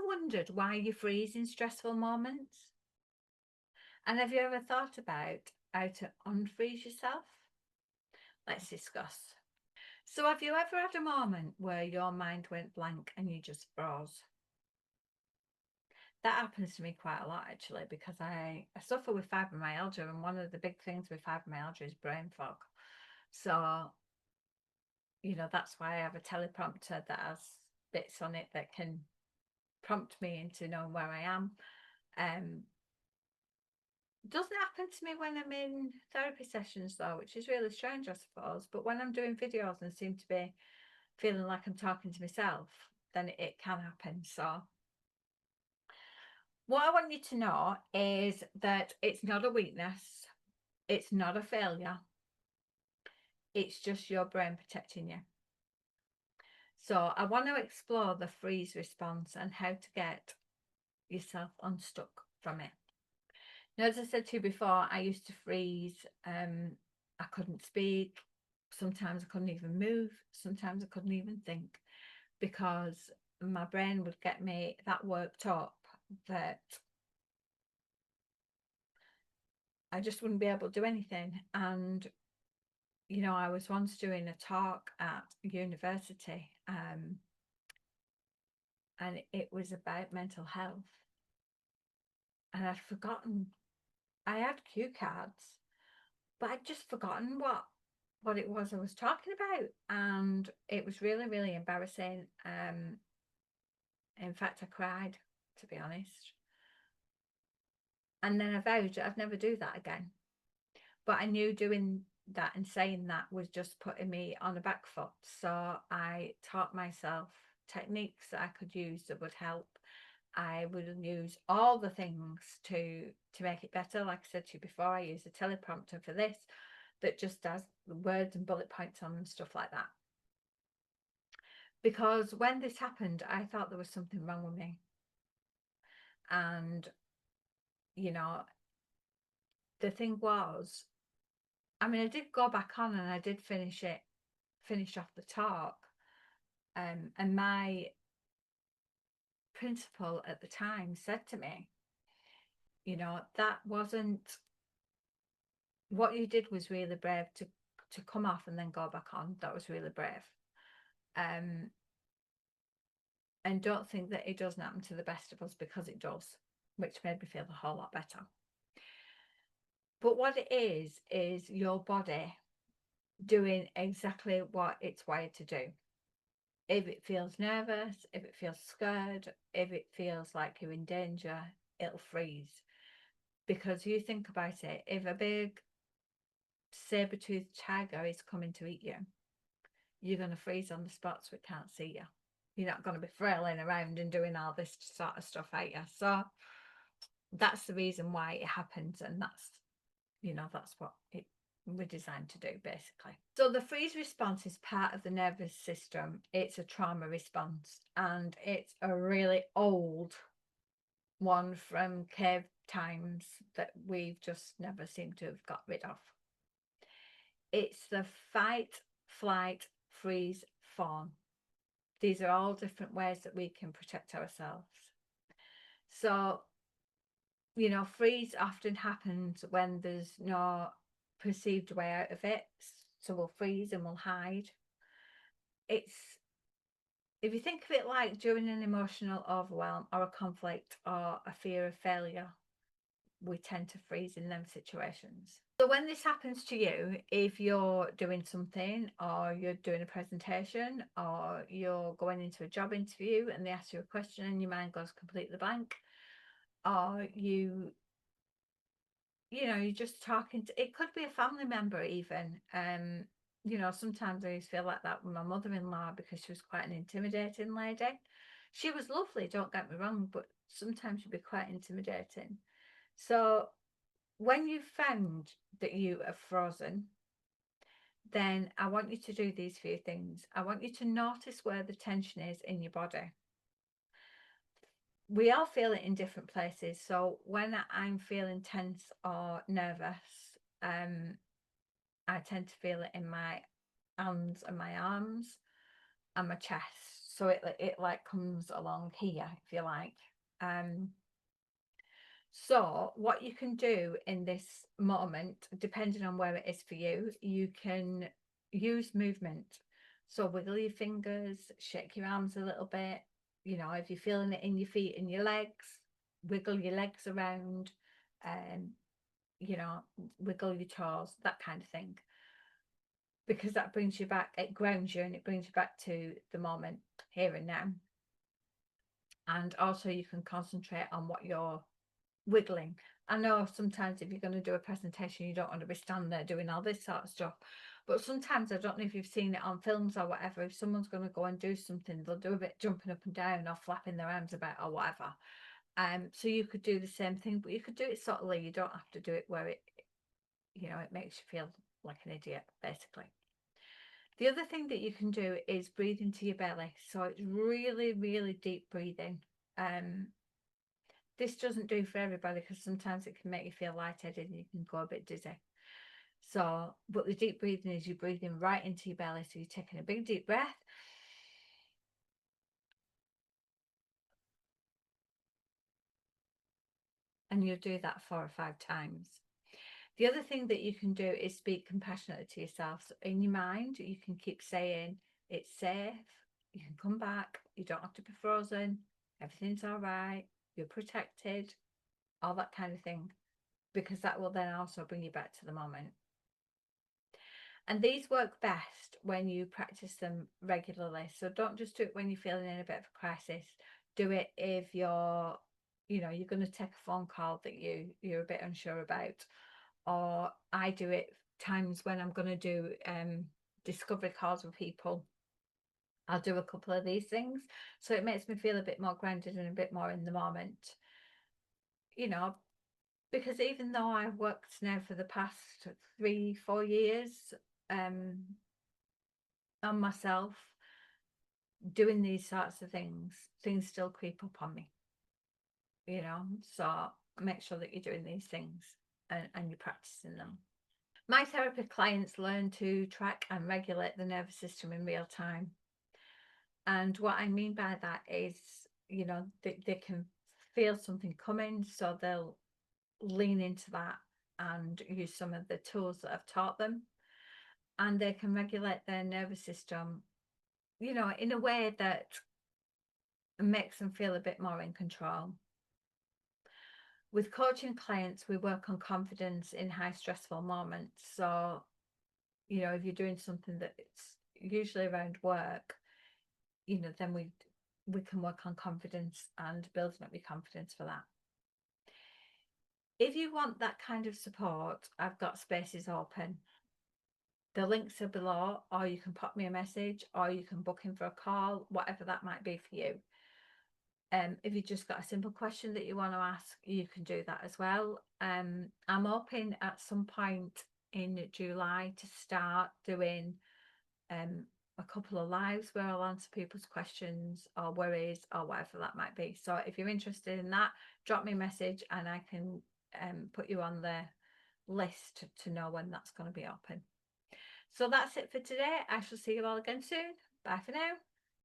wondered why you freeze in stressful moments? And have you ever thought about how to unfreeze yourself? Let's discuss. So, have you ever had a moment where your mind went blank and you just froze? That happens to me quite a lot actually because I suffer with fibromyalgia, and one of the big things with fibromyalgia is brain fog. So, that's why I have a teleprompter that has bits on it that can prompt me into knowing where I am. Um, Doesn't happen to me when I'm in therapy sessions though, which is really strange, I suppose. But when I'm doing videos and seem to be feeling like I'm talking to myself, then it can happen. So what I want you to know is that it's not a weakness, it's not a failure, it's just your brain protecting you. So I want to explore the freeze response and how to get yourself unstuck from it. Now, as I said to you before, I used to freeze. I couldn't speak. Sometimes I couldn't even move. Sometimes I couldn't even think because my brain would get me that worked up that I just wouldn't be able to do anything. And, I was once doing a talk at university, and it was about mental health. And I'd forgotten, I had cue cards, but I'd just forgotten what it was I was talking about, and it was really, really embarrassing. In fact, I cried, to be honest, and then I vowed I'd never do that again. But I knew doing that and saying that was just putting me on the back foot, so I taught myself techniques that I could use that would help. I would use all the things to make it better. Like I said to you before, I use a teleprompter for this that just does words and bullet points on and stuff like that. Because when this happened, I thought there was something wrong with me. And, the thing was, I mean, I did go back on and I did finish off the talk. And my principal at the time said to me, that wasn't, what you did was really brave to come off and then go back on. That was really brave. And don't think that it doesn't happen to the best of us, because it does, which made me feel a whole lot better. But what it is your body doing exactly what it's wired to do. If it feels nervous, if it feels scared, if it feels like you're in danger, it'll freeze. Because you think about it, if a big saber-toothed tiger is coming to eat you, you're going to freeze on the spot so it can't see you. You're not going to be flailing around and doing all this sort of stuff, are you? So that's the reason why it happens, and that's what we're designed to do, basically. So the freeze response is part of the nervous system. It's a trauma response, and it's a really old one from cave times that we've just never seemed to have got rid of. It's the fight, flight, freeze, fawn. These are all different ways that we can protect ourselves. So, freeze often happens when there's no perceived way out of it. So we'll freeze and we'll hide. It's, if you think of it like during an emotional overwhelm or a conflict or a fear of failure, we tend to freeze in them situations. So when this happens to you, if you're doing something or you're doing a presentation or you're going into a job interview and they ask you a question and your mind goes completely blank, or you're just talking to, it could be a family member even. Sometimes I used to feel like that with my mother-in-law because she was quite an intimidating lady. She was lovely, don't get me wrong, but sometimes she'd be quite intimidating. So when you've found that you are frozen, then I want you to do these few things. I want you to notice where the tension is in your body. We all feel it in different places. So when I'm feeling tense or nervous, I tend to feel it in my hands and my arms and my chest. So it like comes along here, if you like. So what you can do in this moment, depending on where it is for you, you can use movement. So wiggle your fingers, shake your arms a little bit. You know, if you're feeling it in your feet and your legs, wiggle your legs around, and you know, wiggle your toes, that kind of thing. Because that brings you back, it grounds you and it brings you back to the moment, here and now. And also you can concentrate on what you're wiggling. I know sometimes if you're going to do a presentation, you don't want to be standing there doing all this sort of stuff. But sometimes, I don't know if you've seen it on films or whatever, if someone's going to go and do something, they'll do a bit jumping up and down or flapping their arms about or whatever. So you could do the same thing, but you could do it subtly. You don't have to do it where it, you know, it makes you feel like an idiot, basically. The other thing that you can do is breathe into your belly. So it's really, really deep breathing. This doesn't do for everybody because sometimes it can make you feel lightheaded and you can go a bit dizzy. So, but the deep breathing is you breathing right into your belly. So you're taking a big deep breath. And you'll do that 4 or 5 times. The other thing that you can do is speak compassionately to yourself. So in your mind, you can keep saying, it's safe, you can come back, you don't have to be frozen, everything's all right, you're protected, all that kind of thing, because that will then also bring you back to the moment. And these work best when you practice them regularly. So don't just do it when you're feeling in a bit of a crisis. Do it if you're, you know, you're going to take a phone call that you're a bit unsure about. Or I do it times when I'm going to do discovery calls with people. I'll do a couple of these things. So it makes me feel a bit more grounded and a bit more in the moment. You know, because even though I've worked now for the past 3-4 years on myself, doing these sorts of things still creep up on me, you know. So make sure that you're doing these things and you're practicing them. My therapy clients learn to track and regulate the nervous system in real time. And what I mean by that is, you know, they can feel something coming, so they'll lean into that and use some of the tools that I've taught them. And they can regulate their nervous system, you know, in a way that makes them feel a bit more in control. With coaching clients, we work on confidence in high stressful moments. So, you know, if you're doing something that's usually around work, you know, then we can work on confidence and building up your confidence for that. If you want that kind of support, I've got spaces open. The links are below, or you can pop me a message, or you can book in for a call, whatever that might be for you. If you've just got a simple question that you want to ask, you can do that as well. I'm hoping at some point in July to start doing a couple of lives where I'll answer people's questions or worries or whatever that might be. So if you're interested in that, drop me a message and I can put you on the list to know when that's going to be open. So that's it for today. I shall see you all again soon. Bye for now.